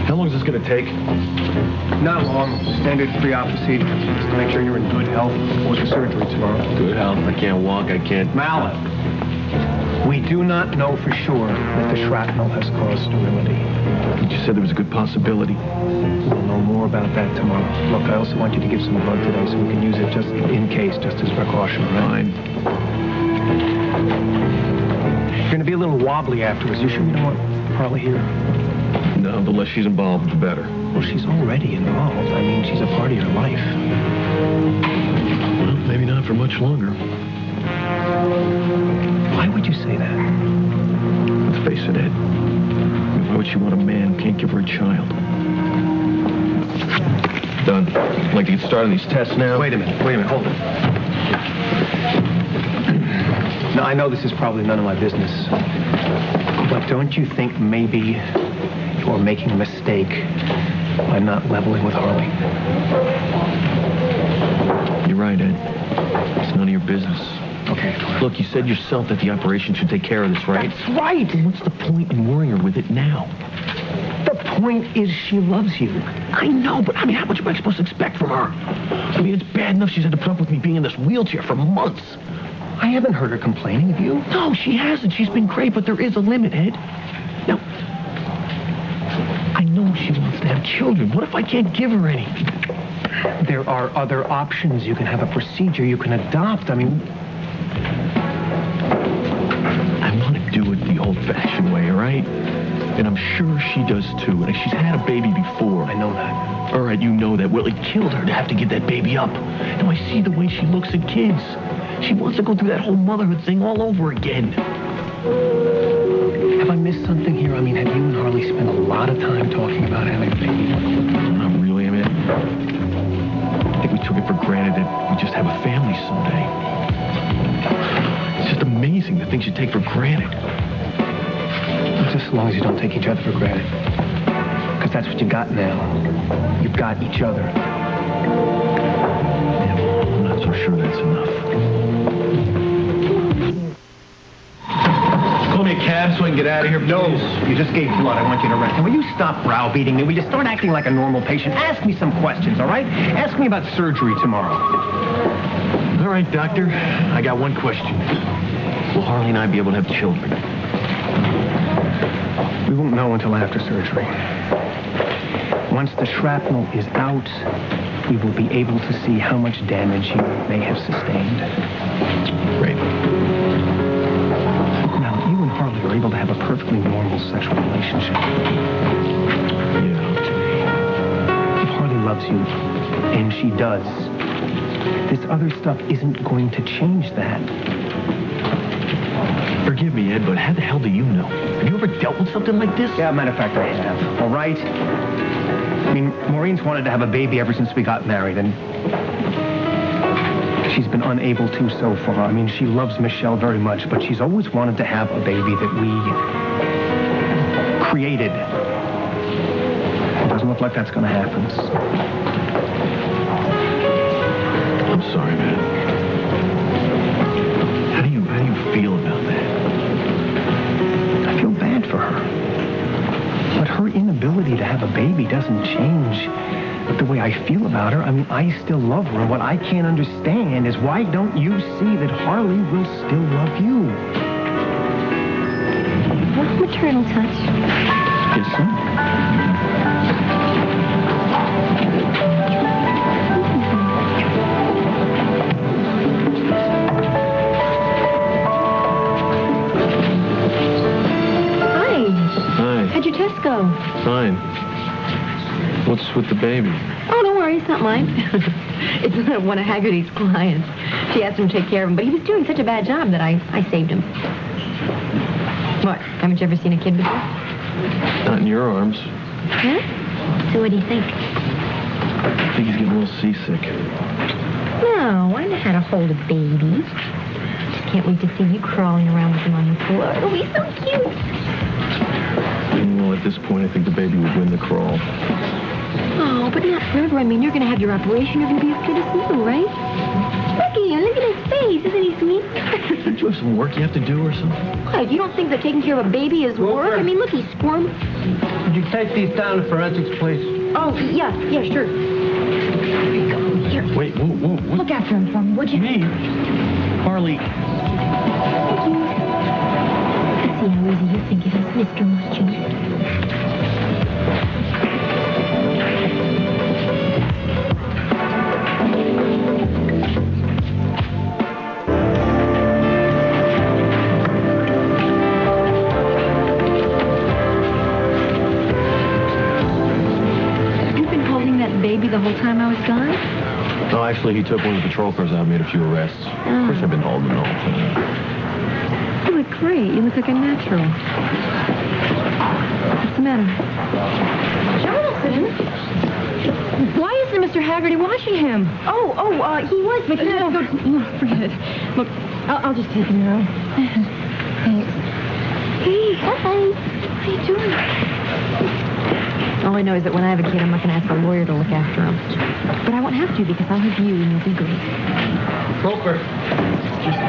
How long is this going to take? Not long. Standard pre-op procedure. Just to make sure you're in good health before the surgery tomorrow. Good health. I can't walk. I can't... Mallet. We do not know for sure that the shrapnel has caused sterility. You said there was a good possibility. We'll know more about that tomorrow. Look, I also want you to give some blood today so we can use it just in case, just as precaution, right? Fine. You're going to be a little wobbly afterwards. You sure you don't want Harley here? No, the less she's involved, the better. Well, she's already involved. I mean, she's a part of your life. Well, maybe not for much longer. Why would you say that? Let's face it, Ed. I mean, why would she want a man who can't give her a child? Done. I'd like to get started on these tests now. Wait a minute, hold it. Now, I know this is probably none of my business, but don't you think maybe you're making a mistake by not leveling with Harley? You're right, Ed. It's none of your business. Okay. Look, you said yourself that the operation should take care of this, right? That's right. Then what's the point in worrying her with it now? The point is she loves you. I know, but I mean, how much am I supposed to expect from her? I mean, it's bad enough she's had to put up with me being in this wheelchair for months. I haven't heard her complaining, have you? No, she hasn't. She's been great, but there is a limit, Ed. Now, I know she wants to have children. What if I can't give her any? There are other options. You can have a procedure. You can adopt. I mean... I want to do it the old-fashioned way, all right? And I'm sure she does, too. And she's had a baby before. I know that. All right, you know that. Well, it killed her to have to get that baby up. Now, I see the way she looks at kids. She wants to go through that whole motherhood thing all over again. Have I missed something here? I mean, have you and Harley spent a lot of time talking about having a baby? Not really, I mean... I think we took it for granted that we just have a family someday. It's just amazing the things you take for granted. Just as long as you don't take each other for granted. Because that's what you got now. You've got each other. Yeah, well, I'm not so sure that's enough. Call me a cab so I can get out of here, please. No, you just gave blood. I want you to rest. And will you stop browbeating me? Will you start acting like a normal patient? Ask me some questions, all right? Ask me about surgery tomorrow. All right, doctor. I got one question. Will Harley and I be able to have children? We won't know until after surgery. Once the shrapnel is out, we will be able to see how much damage you may have sustained. Great. Now, you and Harley are able to have a perfectly normal sexual relationship. Yeah. If Harley loves you, and she does, this other stuff isn't going to change that. Forgive me, Ed, but how the hell do you know? Have you ever dealt with something like this? Yeah, matter of fact, I have. All right? I mean, Maureen's wanted to have a baby ever since we got married, and she's been unable to so far. I mean, she loves Michelle very much, but she's always wanted to have a baby that we created. It doesn't look like that's going to happen. I'm sorry, man. How do you feel about that? I feel bad for her. But her inability to have a baby doesn't change the way I feel about her. I mean, I still love her, and what I can't understand is why don't you see that Harley will still love you? What's maternal touch? Yes, sir. How'd your test go? Fine. What's with the baby? Oh, don't worry, it's not mine. It's one of Haggerty's clients. She asked him to take care of him, but he was doing such a bad job that I saved him. What, haven't you ever seen a kid before? Not in your arms. Huh? So what do you think? I think he's getting a little seasick. No, I know how to hold a baby. Just can't wait to see you crawling around with him on the floor. It'll be so cute. Well, at this point, I think the baby would win the crawl. Oh, but not forever. I mean, you're going to have your operation. You're going to be as good as new, right? Look at him. Look at his face. Isn't he sweet? you have some work you have to do or something? What, you don't think that taking care of a baby is work? I mean, look, he's squirming. Could you take these down to forensics, please? Oh, yeah, sure. Here you go. Here. Wait, whoa. Look after him for me, would you? Me? Harley. Thank you. Let's see how easy you think it is, Mr. Muschin. Baby the whole time I was gone? No, actually, he took one of the patrol cars out and made a few arrests. Of course, I've been holding him the whole time. You look great. You look like a natural. What's the matter? Jonathan? Why isn't Mr. Haggerty watching him? He was, but no, forget it. Look, I'll just take him around. Thanks. Hey, hi. How you doing? All I know is that when I have a kid, I'm not going to ask a lawyer to look after him. But I won't have to because I'll have you and you'll be great. Roper. Just